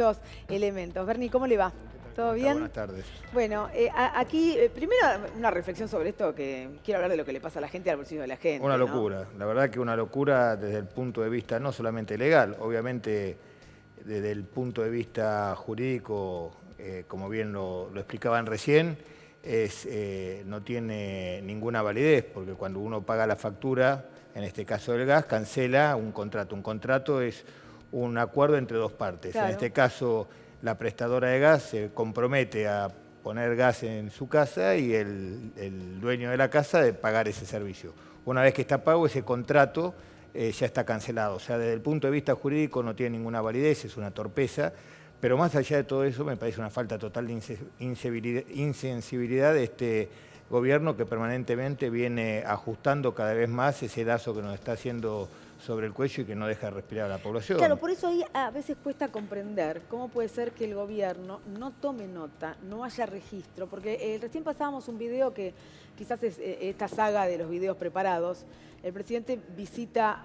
estos elementos. Bernie, ¿cómo le va? ¿Todo bien? Buenas tardes. Bueno, aquí, primero una reflexión sobre esto, que quiero hablar de lo que le pasa a la gente, al bolsillo de la gente. Una ¿no? locura, la verdad que una locura desde el punto de vista no solamente legal, obviamente desde el punto de vista jurídico, como bien lo explicaban recién, no tiene ninguna validez, porque cuando uno paga la factura, en este caso del gas, cancela un contrato. Un contrato es un acuerdo entre dos partes. Claro. En este caso, la prestadora de gas se compromete a poner gas en su casa y el dueño de la casa de pagar ese servicio. Una vez que está pago, ese contrato ya está cancelado. O sea, desde el punto de vista jurídico no tiene ninguna validez, es una torpeza. Pero más allá de todo eso, me parece una falta total de insensibilidad de este gobierno que permanentemente viene ajustando cada vez más ese lazo que nos está haciendo sobre el cuello y que no deja respirar a la población. Claro, por eso ahí a veces cuesta comprender cómo puede ser que el gobierno no tome nota, no haya registro, porque recién pasábamos un video que quizás es esta saga de los videos preparados. El presidente visita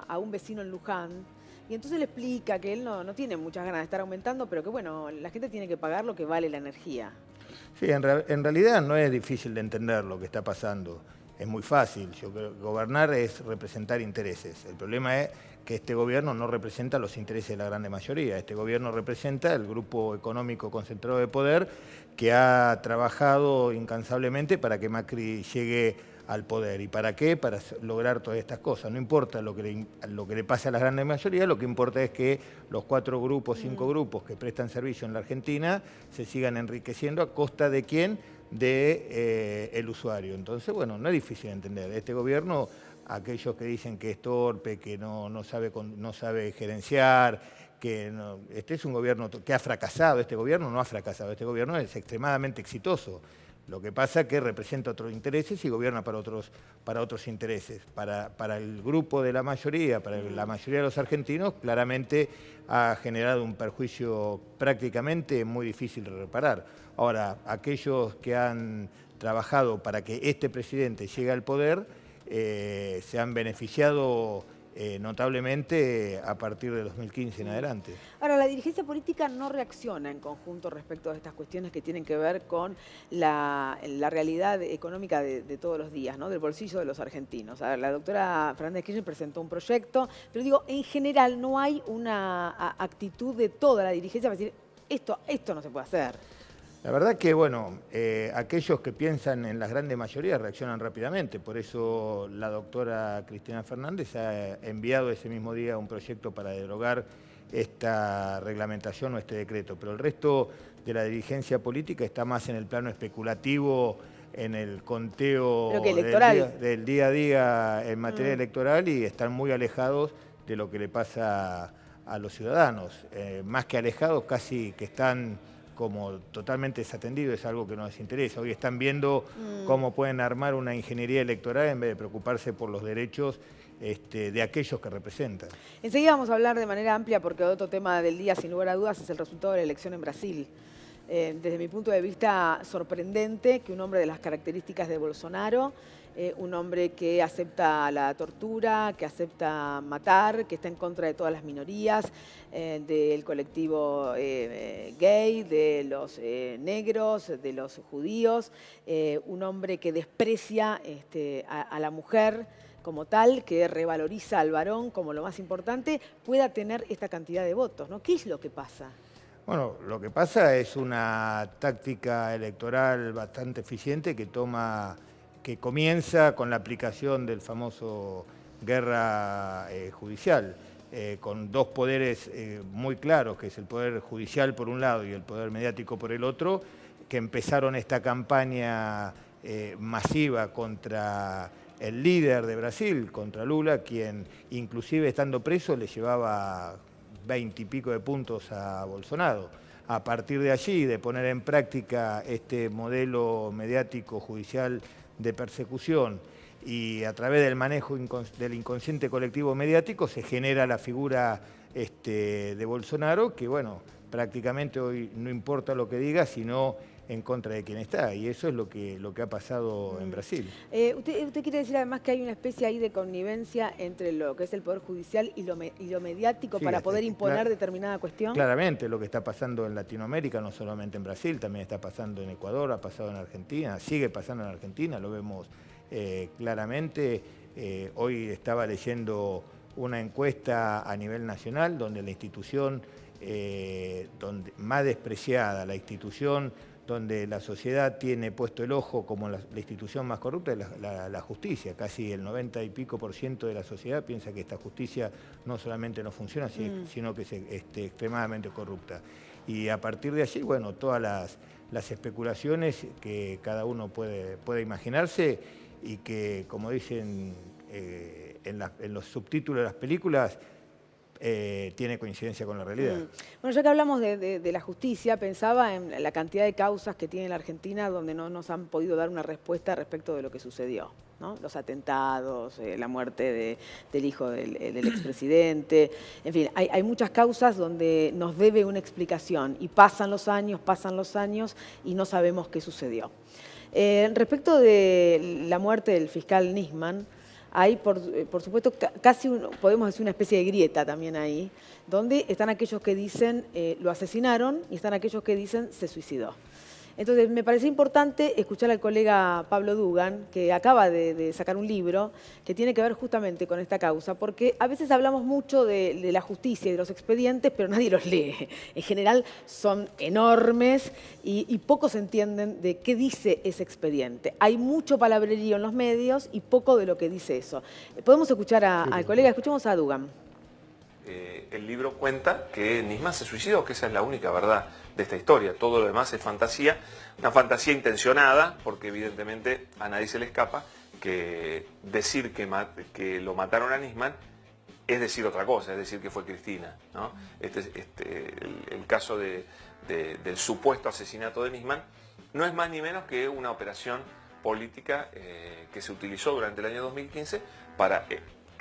a un vecino en Luján y entonces le explica que él no tiene muchas ganas de estar aumentando, pero que bueno, la gente tiene que pagar lo que vale la energía. Sí, en realidad no es difícil de entender lo que está pasando. Es muy fácil. Yo creo que gobernar es representar intereses. El problema es que este gobierno no representa los intereses de la gran mayoría. Este gobierno representa el grupo económico concentrado de poder que ha trabajado incansablemente para que Macri llegue al poder. ¿Y para qué? Para lograr todas estas cosas. No importa lo que le pase a la gran mayoría, lo que importa es que los 4 grupos, 5 grupos que prestan servicio en la Argentina se sigan enriqueciendo a costa de ¿quién? El usuario. Entonces, bueno, no es difícil de entender. Este gobierno, aquellos que dicen que es torpe, que no sabe gerenciar, este es un gobierno que ha fracasado. Este gobierno no ha fracasado, este gobierno es extremadamente exitoso. Lo que pasa es que representa otros intereses y gobierna para otros intereses. Para el grupo de la mayoría, para la mayoría de los argentinos, claramente ha generado un perjuicio prácticamente muy difícil de reparar. Ahora, aquellos que han trabajado para que este presidente llegue al poder se han beneficiado notablemente a partir de 2015 en adelante. Ahora, la dirigencia política no reacciona en conjunto respecto a estas cuestiones que tienen que ver con la realidad económica de todos los días, ¿no? Del bolsillo de los argentinos. A ver, la doctora Fernández Kirchner presentó un proyecto, pero digo, en general no hay una actitud de toda la dirigencia para decir, esto no se puede hacer. La verdad que, bueno, aquellos que piensan en las grandes mayorías reaccionan rápidamente. Por eso la doctora Cristina Fernández ha enviado ese mismo día un proyecto para derogar esta reglamentación o este decreto. Pero el resto de la dirigencia política está más en el plano especulativo, en el conteo del día a día en materia electoral y están muy alejados de lo que le pasa a los ciudadanos. Más que alejados, casi que están como totalmente desatendido, es algo que no les interesa. Hoy están viendo cómo pueden armar una ingeniería electoral en vez de preocuparse por los derechos de aquellos que representan. Enseguida vamos a hablar de manera amplia, porque otro tema del día, sin lugar a dudas, es el resultado de la elección en Brasil. Desde mi punto de vista, sorprendente que un hombre de las características de Bolsonaro, un hombre que acepta la tortura, que acepta matar, que está en contra de todas las minorías, del colectivo gay, de los negros, de los judíos, un hombre que desprecia a la mujer como tal, que revaloriza al varón como lo más importante, pueda tener esta cantidad de votos, ¿no? ¿Qué es lo que pasa? Bueno, lo que pasa es una táctica electoral bastante eficiente que comienza con la aplicación del famoso guerra judicial, con dos poderes muy claros, que es el poder judicial por un lado y el poder mediático por el otro, que empezaron esta campaña masiva contra el líder de Brasil, contra Lula, quien inclusive estando preso le llevaba 20 y pico de puntos a Bolsonaro. A partir de allí, de poner en práctica este modelo mediático judicial de persecución y a través del manejo del inconsciente colectivo mediático se genera la figura de Bolsonaro, que bueno, prácticamente hoy no importa lo que diga, sino en contra de quien está. Y eso es lo que ha pasado en Brasil. ¿Usted quiere decir además que hay una especie ahí de connivencia entre lo que es el Poder Judicial y lo mediático Sí, para poder imponer determinada cuestión? Claramente, lo que está pasando en Latinoamérica, no solamente en Brasil, también está pasando en Ecuador, ha pasado en Argentina, sigue pasando en Argentina, lo vemos claramente. Hoy estaba leyendo una encuesta a nivel nacional donde la institución más despreciada, la institución donde la sociedad tiene puesto el ojo como la institución más corrupta, es la justicia. Casi el 90 y pico % de la sociedad piensa que esta justicia no solamente no funciona, sino que es extremadamente corrupta. Y a partir de allí, bueno, todas las especulaciones que cada uno puede imaginarse y que, como dicen en los subtítulos de las películas, tiene coincidencia con la realidad. Bueno, ya que hablamos de la justicia, pensaba en la cantidad de causas que tiene la Argentina donde no nos han podido dar una respuesta respecto de lo que sucedió, ¿no? Los atentados, la muerte del hijo del expresidente, en fin, hay muchas causas donde nos debe una explicación y pasan los años y no sabemos qué sucedió. Respecto de la muerte del fiscal Nisman, hay, por supuesto, casi podemos decir una especie de grieta también ahí, donde están aquellos que dicen lo asesinaron y están aquellos que dicen se suicidó. Entonces, me parece importante escuchar al colega Pablo Dugan, que acaba de sacar un libro que tiene que ver justamente con esta causa, porque a veces hablamos mucho de la justicia y de los expedientes, pero nadie los lee. En general son enormes y pocos entienden de qué dice ese expediente. Hay mucho palabrerío en los medios y poco de lo que dice eso. Podemos escuchar al colega, escuchemos a Dugan. El libro cuenta que Nisman se suicidó, que esa es la única verdad de esta historia. Todo lo demás es fantasía, una fantasía intencionada, porque evidentemente a nadie se le escapa que decir que lo mataron a Nisman es decir otra cosa, es decir que fue Cristina, ¿no? El caso del supuesto asesinato de Nisman no es más ni menos que una operación política que se utilizó durante el año 2015 para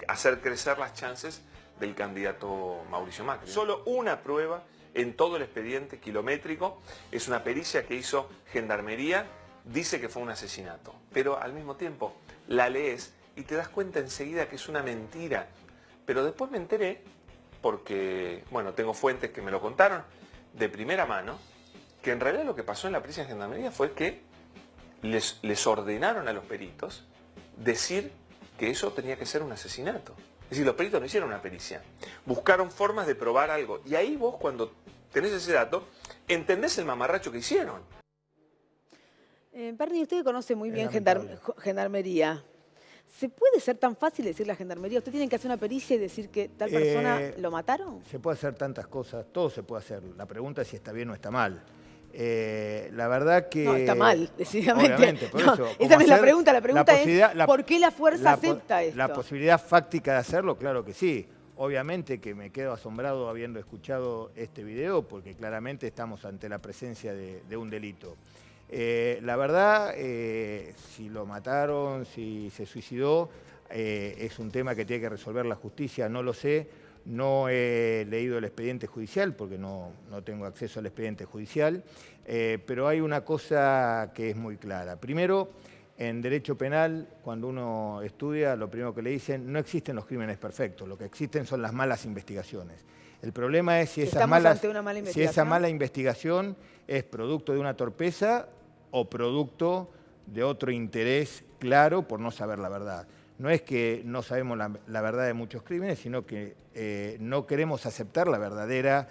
hacer crecer las chances del candidato Mauricio Macri. Solo una prueba en todo el expediente kilométrico, es una pericia que hizo Gendarmería, dice que fue un asesinato, pero al mismo tiempo la lees y te das cuenta enseguida que es una mentira. Pero después me enteré, porque, bueno, tengo fuentes que me lo contaron de primera mano, que en realidad lo que pasó en la pericia de Gendarmería fue que les ordenaron a los peritos decir que eso tenía que ser un asesinato. Es decir, los peritos no hicieron una pericia, buscaron formas de probar algo. Y ahí vos, cuando tenés ese dato, entendés el mamarracho que hicieron. Bernie, usted conoce muy bien Gendarmería. ¿Se puede ser tan fácil decirle a Gendarmería, usted tiene que hacer una pericia y decir que tal persona lo mataron? Se puede hacer tantas cosas, todo se puede hacer. La pregunta es si está bien o está mal. La verdad que... No, está mal, decididamente. Obviamente, por no, eso. Esa no es la pregunta es ¿por qué la fuerza acepta esto? La posibilidad fáctica de hacerlo, claro que sí. Obviamente que me quedo asombrado habiendo escuchado este video, porque claramente estamos ante la presencia de un delito. La verdad, si lo mataron, si se suicidó, es un tema que tiene que resolver la justicia, no lo sé. No he leído el expediente judicial porque no tengo acceso al expediente judicial, pero hay una cosa que es muy clara. Primero, en derecho penal, cuando uno estudia, lo primero que le dicen, no existen los crímenes perfectos, lo que existen son las malas investigaciones. El problema es si esa mala investigación es producto de una torpeza o producto de otro interés claro por no saber la verdad. No es que no sabemos la verdad de muchos crímenes, sino que no queremos aceptar la verdadera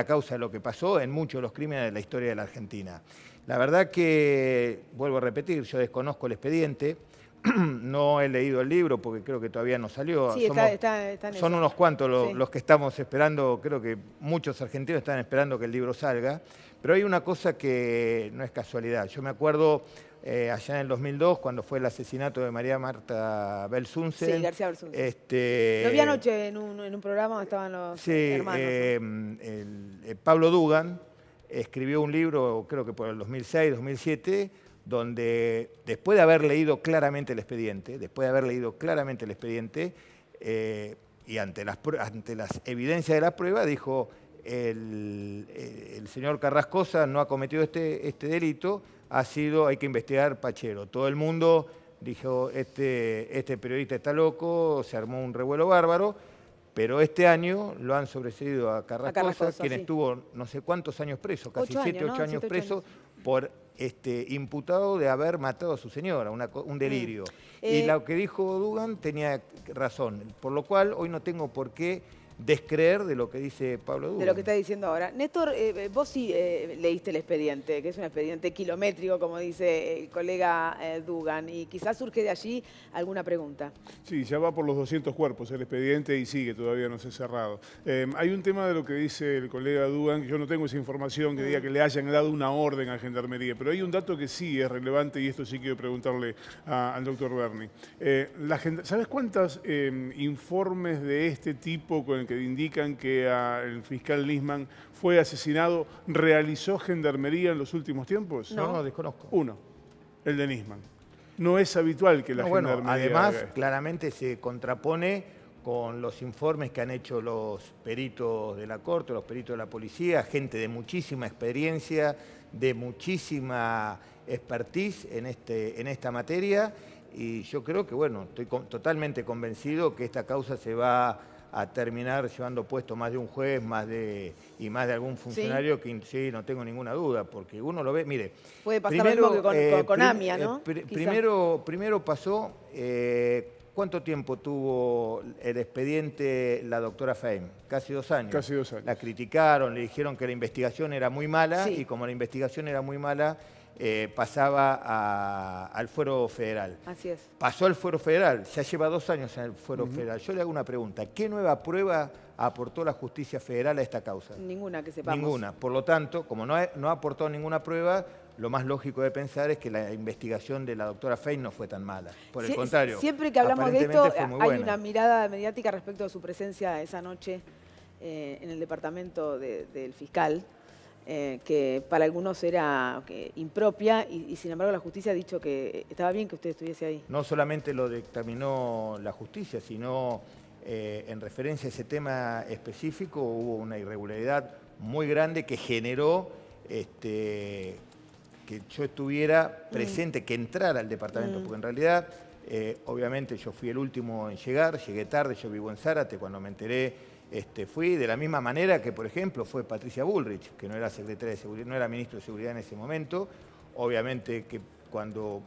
causa de lo que pasó en muchos de los crímenes de la historia de la Argentina. La verdad que, vuelvo a repetir, yo desconozco el expediente, no he leído el libro porque creo que todavía no salió. Sí, está en son unos cuantos los que estamos esperando, creo que muchos argentinos están esperando que el libro salga, pero hay una cosa que no es casualidad. Yo me acuerdo... allá en el 2002, cuando fue el asesinato de María Marta Belsunce. Sí, García Belsunce. Lo vi anoche en un programa donde estaban los hermanos. Pablo Dugan escribió un libro, creo que por el 2006, 2007, donde después de haber leído claramente el expediente, y ante las evidencias de la prueba, dijo, el señor Carrascosa no ha cometido este delito, hay que investigar Pachero. Todo el mundo dijo, este periodista está loco, se armó un revuelo bárbaro, pero este año lo han sobreseído a Carrascosa, quien estuvo no sé cuántos años preso, casi 7, 8 años preso, por imputado de haber matado a su señora, un delirio. Y lo que dijo Dugan tenía razón, por lo cual hoy no tengo por qué descreer de lo que dice Pablo Dugan. De lo que está diciendo ahora. Néstor, vos sí leíste el expediente, que es un expediente kilométrico, como dice el colega Dugan, y quizás surge de allí alguna pregunta. Sí, ya va por los 200 cuerpos el expediente y sigue, todavía no se ha cerrado. Hay un tema de lo que dice el colega Dugan, que yo no tengo esa información que diga que le hayan dado una orden a Gendarmería, pero hay un dato que sí es relevante y esto sí quiero preguntarle al doctor Berni. ¿Sabes cuántos informes de este tipo con el que indican que el fiscal Nisman fue asesinado realizó Gendarmería en los últimos tiempos? No, desconozco. Uno, el de Nisman. No es habitual que la Gendarmería además, haga esto. claramente se contrapone con los informes que han hecho los peritos de la Corte, los peritos de la policía, gente de muchísima experiencia, de muchísima expertise en esta materia, y yo creo que, bueno, estoy totalmente convencido que esta causa se va a terminar llevando puesto más de un juez y más de algún funcionario, ¿sí? Que sí, no tengo ninguna duda, porque uno lo ve, mire... Puede pasar lo mismo que con AMIA, ¿no? Primero pasó, ¿cuánto tiempo tuvo el expediente la doctora Fein? Casi 2 años. Casi 2 años. La criticaron, le dijeron que la investigación era muy mala, sí. Y como la investigación era muy mala, pasaba al fuero federal. Así es. Pasó al fuero federal, ya lleva 2 años en el fuero federal. Yo le hago una pregunta, ¿qué nueva prueba aportó la justicia federal a esta causa? Ninguna que sepamos. Ninguna. Por lo tanto, como no ha aportado ninguna prueba, lo más lógico de pensar es que la investigación de la doctora Fein no fue tan mala. Por el contrario, siempre que hablamos de esto, hay una mirada mediática respecto a su presencia esa noche en el departamento del fiscal, que para algunos era impropia y sin embargo la justicia ha dicho que estaba bien que usted estuviese ahí. No solamente lo dictaminó la justicia, sino en referencia a ese tema específico hubo una irregularidad muy grande que generó que yo estuviera presente, que entrara al departamento, porque en realidad, obviamente yo fui el último en llegar, llegué tarde, yo vivo en Zárate, cuando me enteré fui de la misma manera que, por ejemplo, fue Patricia Bullrich, que no era secretaria de Seguridad, no era ministro de Seguridad en ese momento. Obviamente que cuando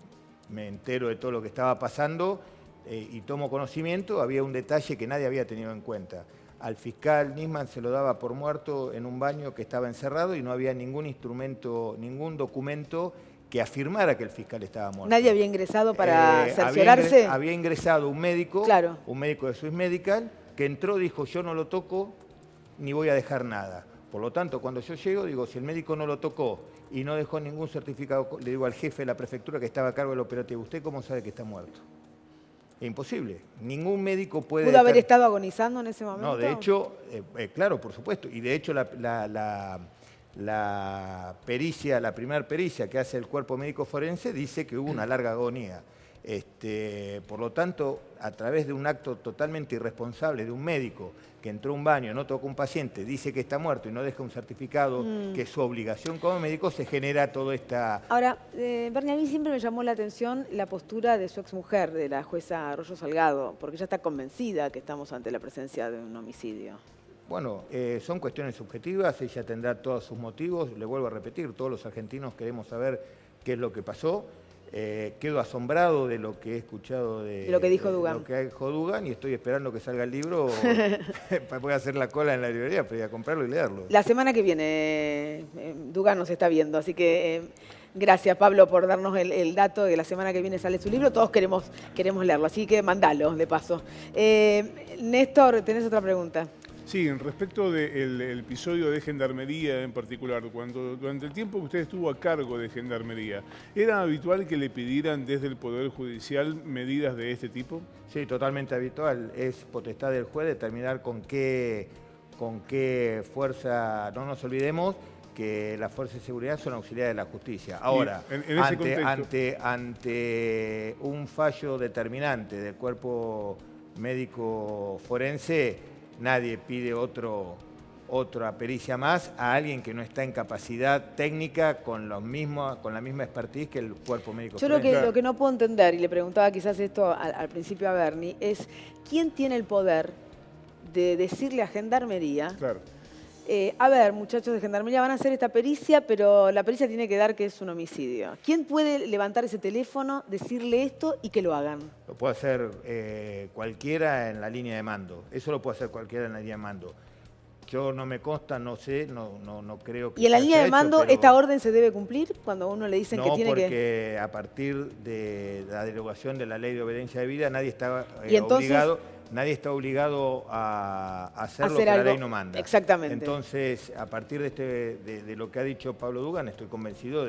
me entero de todo lo que estaba pasando y tomo conocimiento, había un detalle que nadie había tenido en cuenta. Al fiscal Nisman se lo daba por muerto en un baño que estaba encerrado y no había ningún instrumento, ningún documento que afirmara que el fiscal estaba muerto. ¿Nadie había ingresado para cerciorarse? Había ingresado un médico, claro. Un médico de Swiss Medical, que entró, dijo, yo no lo toco ni voy a dejar nada. Por lo tanto, cuando yo llego, digo, si el médico no lo tocó y no dejó ningún certificado, le digo al jefe de la prefectura que estaba a cargo del operativo, ¿usted cómo sabe que está muerto? Es imposible. Ningún médico puede... ¿Pudo haber estado agonizando en ese momento? No, de hecho, claro, por supuesto. Y de hecho la pericia, la primera pericia que hace el cuerpo médico forense dice que hubo una larga agonía. Por lo tanto, a través de un acto totalmente irresponsable de un médico que entró a un baño, no tocó a un paciente, dice que está muerto y no deja un certificado, que es su obligación como médico, se genera toda esta... Ahora, Berni, a mí siempre me llamó la atención la postura de su exmujer, de la jueza Arroyo Salgado, porque ella está convencida que estamos ante la presencia de un homicidio. Bueno, son cuestiones subjetivas, ella tendrá todos sus motivos, le vuelvo a repetir, todos los argentinos queremos saber qué es lo que pasó. Quedo asombrado de lo que he escuchado de lo que dijo Dugan. Lo que dijo Dugan y estoy esperando que salga el libro para poder hacer la cola en la librería para ir a comprarlo y leerlo. La semana que viene Dugan nos está viendo, así que gracias Pablo por darnos el dato de que la semana que viene sale su libro. Todos queremos leerlo, así que mandalo de paso. Néstor, ¿tenés otra pregunta? Sí, respecto del episodio de Gendarmería en particular, durante el tiempo que usted estuvo a cargo de Gendarmería, ¿era habitual que le pidieran desde el Poder Judicial medidas de este tipo? Sí, totalmente habitual. Es potestad del juez determinar con qué fuerza, no nos olvidemos que las fuerzas de seguridad son auxiliares de la justicia. Ahora, ante un fallo determinante del cuerpo médico forense, nadie pide otro otra pericia más a alguien que no está en capacidad técnica con la misma expertise que el cuerpo médico Yo forense. lo que no puedo entender, y le preguntaba quizás esto al principio a Bernie, es quién tiene el poder de decirle a Gendarmería, Claro. a ver, muchachos de Gendarmería, van a hacer esta pericia, pero la pericia tiene que dar que es un homicidio. ¿Quién puede levantar ese teléfono, decirle esto y que lo hagan? Lo puede hacer cualquiera en la línea de mando. Eso lo puede hacer cualquiera en la línea de mando. Yo no me consta, no sé, no creo que ¿Y en la se línea haya de hecho, mando pero esta orden se debe cumplir cuando a uno le dicen que no, tiene que...? porque a partir de la derogación de la Ley de Obediencia de Vida nadie está Y entonces, obligado a hacer lo hacer que la algo. ley no manda. Exactamente. Entonces, a partir de lo que ha dicho Pablo Dugan, estoy convencido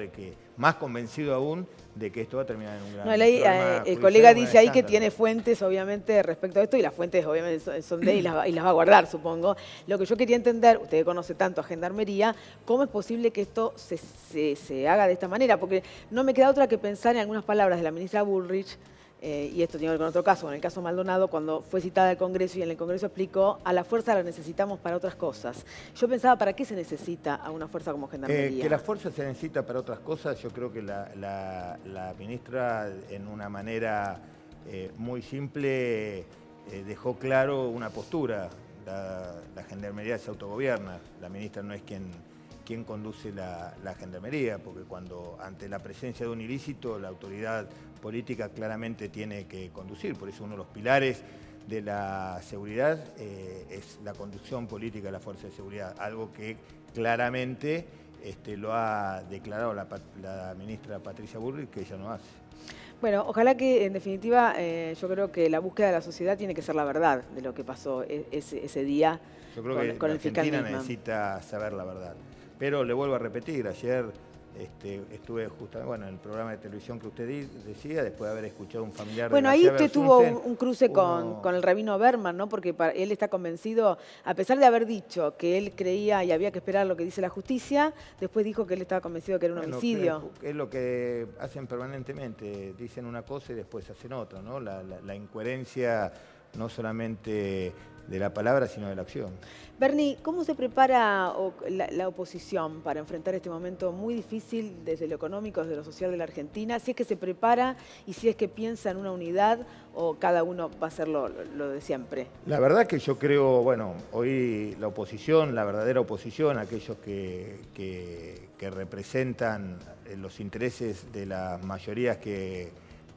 más convencido aún, de que esto va a terminar en un gran No, problema el judicial, colega un gran dice ahí que escándalo. tiene fuentes, obviamente, respecto a esto, y las fuentes, obviamente, son de él y las va a guardar, supongo. Lo que yo quería entender, usted conoce tanto a Gendarmería, ¿cómo es posible que esto se haga de esta manera? Porque no me queda otra que pensar en algunas palabras de la ministra Bullrich, y esto tiene que ver con otro caso, con el caso Maldonado, cuando fue citada al Congreso y en el Congreso explicó, a la fuerza la necesitamos para otras cosas. Yo pensaba, ¿para qué se necesita a una fuerza como Gendarmería? Que la fuerza se necesita para otras cosas, yo creo que la ministra, en una manera muy simple, dejó claro una postura. La Gendarmería se autogobierna, la ministra no es quien conduce la Gendarmería, porque cuando ante la presencia de un ilícito, la autoridad política claramente tiene que conducir. Por eso uno de los pilares de la seguridad es la conducción política de la Fuerza de Seguridad, algo que claramente lo ha declarado la ministra Patricia Bullrich, que ella no hace. Bueno, ojalá que en definitiva yo creo que la búsqueda de la sociedad tiene que ser la verdad de lo que pasó ese día Yo creo con que el fiscal Argentina Nisman. necesita saber la verdad. Pero le vuelvo a repetir, ayer estuve justamente en el programa de televisión que usted decía, después de haber escuchado a un familiar Bueno, de ahí García usted tuvo Bersunce, un cruce con el rabino Berman, ¿no? Porque él está convencido, a pesar de haber dicho que él creía y había que esperar lo que dice la justicia, después dijo que él estaba convencido que era un homicidio. Es lo que hacen permanentemente, dicen una cosa y después hacen otra, ¿no? La incoherencia no solamente de la palabra, sino de la acción. Bernie, ¿cómo se prepara la oposición para enfrentar este momento muy difícil desde lo económico, desde lo social de la Argentina? Si es que se prepara y si es que piensa en una unidad o cada uno va a hacer lo de siempre. La verdad que yo creo, hoy la oposición, la verdadera oposición, aquellos que representan los intereses de las mayorías que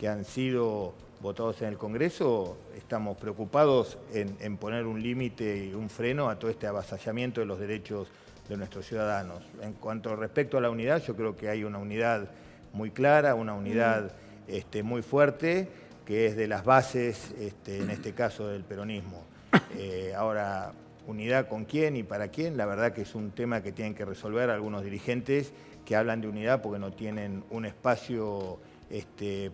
han sido votados en el Congreso, estamos preocupados en poner un límite y un freno a todo este avasallamiento de los derechos de nuestros ciudadanos. En cuanto respecto a la unidad, yo creo que hay una unidad muy clara, una unidad muy fuerte, que es de las bases, en este caso, del peronismo. Ahora, unidad con quién y para quién, la verdad que es un tema que tienen que resolver algunos dirigentes que hablan de unidad porque no tienen un espacio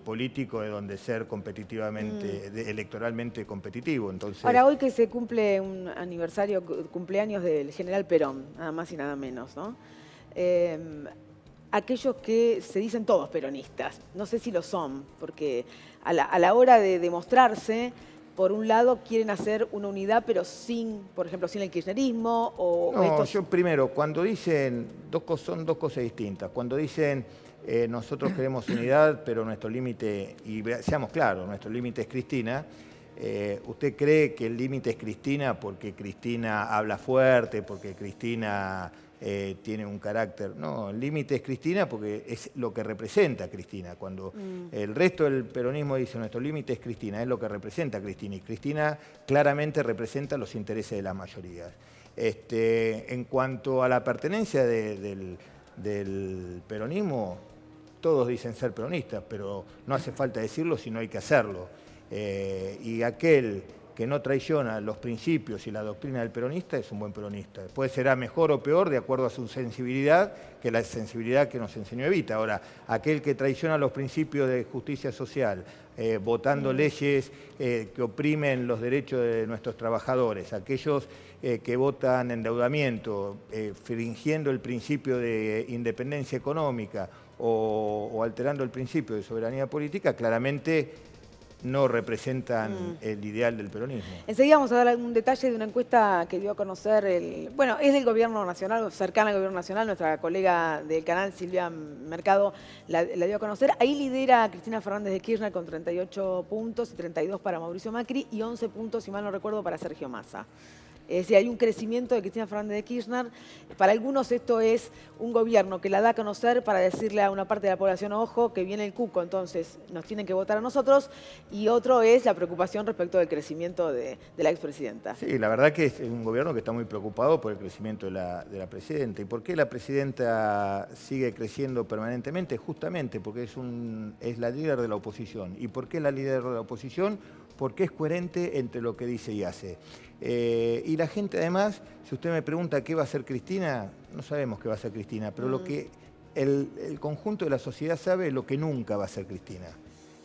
político de donde ser competitivamente, electoralmente competitivo. Entonces, ahora, hoy que se cumple un cumpleaños del general Perón, nada más y nada menos, ¿no? Aquellos que se dicen todos peronistas, no sé si lo son, porque a la hora de demostrarse, por un lado quieren hacer una unidad, pero por ejemplo, sin el kirchnerismo o no, estos... yo primero, cuando dicen, son dos cosas distintas. Cuando dicen nosotros queremos unidad, pero nuestro límite, y seamos claros, nuestro límite es Cristina. ¿Usted cree que el límite es Cristina porque Cristina habla fuerte, porque Cristina tiene un carácter? No, el límite es Cristina porque es lo que representa Cristina. Cuando el resto del peronismo dice nuestro límite es Cristina, es lo que representa Cristina. Y Cristina claramente representa los intereses de las mayorías. En cuanto a la pertenencia del peronismo, todos dicen ser peronistas, pero no hace falta decirlo, sino hay que hacerlo. Y aquel que no traiciona los principios y la doctrina del peronista es un buen peronista. Después será mejor o peor de acuerdo a su sensibilidad, que la sensibilidad que nos enseñó Evita. Ahora, aquel que traiciona los principios de justicia social, votando leyes que oprimen los derechos de nuestros trabajadores, aquellos que votan endeudamiento, fingiendo el principio de independencia económica o alterando el principio de soberanía política, claramente no representan el ideal del peronismo. Enseguida vamos a dar algún detalle de una encuesta que dio a conocer, es del Gobierno Nacional, cercana al Gobierno Nacional, nuestra colega del canal, Silvia Mercado, la dio a conocer. Ahí lidera Cristina Fernández de Kirchner con 38 puntos, 32 para Mauricio Macri y 11 puntos, si mal no recuerdo, para Sergio Massa. Es decir, hay un crecimiento de Cristina Fernández de Kirchner. Para algunos esto es un gobierno que la da a conocer para decirle a una parte de la población, ojo, que viene el cuco, entonces nos tienen que votar a nosotros. Y otro es la preocupación respecto del crecimiento de la expresidenta. Sí, la verdad que es un gobierno que está muy preocupado por el crecimiento de la presidenta. ¿Y por qué la presidenta sigue creciendo permanentemente? Justamente porque es la líder de la oposición. ¿Y por qué la líder de la oposición? Porque es coherente entre lo que dice y hace. Y la gente además, si usted me pregunta qué va a hacer Cristina, no sabemos qué va a hacer Cristina, pero lo que el conjunto de la sociedad sabe es lo que nunca va a hacer Cristina.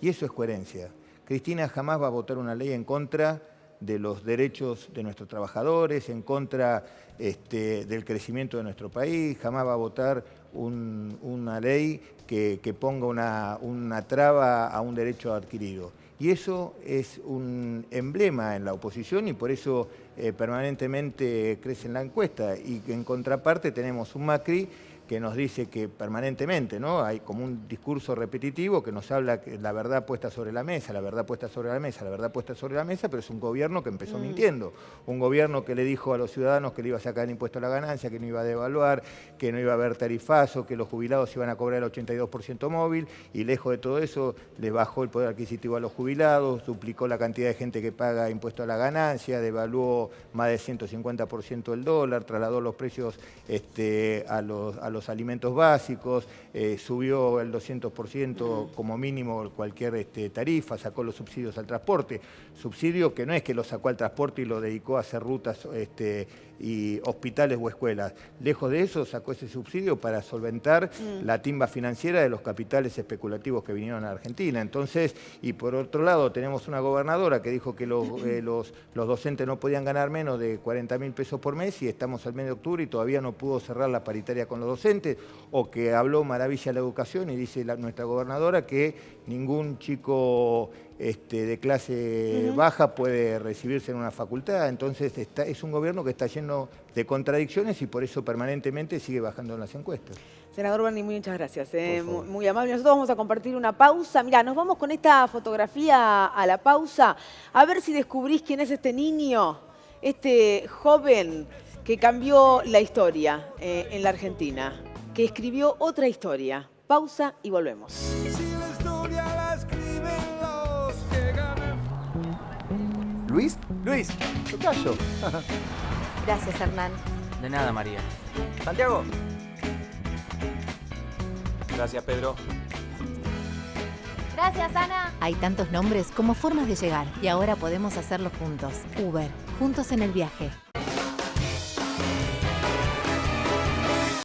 Y eso es coherencia. Cristina jamás va a votar una ley en contra de los derechos de nuestros trabajadores, en contra del crecimiento de nuestro país, jamás va a votar una ley que ponga una traba a un derecho adquirido. Y eso es un emblema en la oposición y por eso permanentemente crece en la encuesta. Y en contraparte tenemos un Macri que nos dice que permanentemente, ¿no? Hay como un discurso repetitivo que nos habla que la verdad puesta sobre la mesa, la verdad puesta sobre la mesa, la verdad puesta sobre la mesa, pero es un gobierno que empezó mintiendo. Un gobierno que le dijo a los ciudadanos que le iba a sacar el impuesto a la ganancia, que no iba a devaluar, que no iba a haber tarifazo, que los jubilados iban a cobrar el 82% móvil, y lejos de todo eso les bajó el poder adquisitivo a los jubilados, duplicó la cantidad de gente que paga impuesto a la ganancia, devaluó más de 150% el dólar, trasladó los precios a los alimentos básicos, subió el 200% como mínimo cualquier tarifa, sacó los subsidios al transporte, subsidio que no es que lo sacó al transporte y lo dedicó a hacer rutas y hospitales o escuelas. Lejos de eso, sacó ese subsidio para solventar la timba financiera de los capitales especulativos que vinieron a Argentina. Entonces, y por otro lado, tenemos una gobernadora que dijo que los docentes no podían ganar menos de 40.000 pesos por mes y estamos al mes de octubre y todavía no pudo cerrar la paritaria con los docentes, o que habló maravilla de la educación y dice nuestra gobernadora que ningún chico de clase baja puede recibirse en una facultad. Entonces es un gobierno que está lleno de contradicciones y por eso permanentemente sigue bajando en las encuestas. Senador Berni, muchas gracias, muy amable. Nosotros vamos a compartir una pausa. Mirá, nos vamos con esta fotografía a la pausa, a ver si descubrís quién es este niño, este joven que cambió la historia en la Argentina, que escribió otra historia. Pausa y volvemos. Si la historia la escriben los que ganan. ¿Luis? Luis, tocayo. Gracias, Hernán. De nada, María. Santiago. Gracias, Pedro. Gracias, Ana. Hay tantos nombres como formas de llegar y ahora podemos hacerlo juntos. Uber, juntos en el viaje.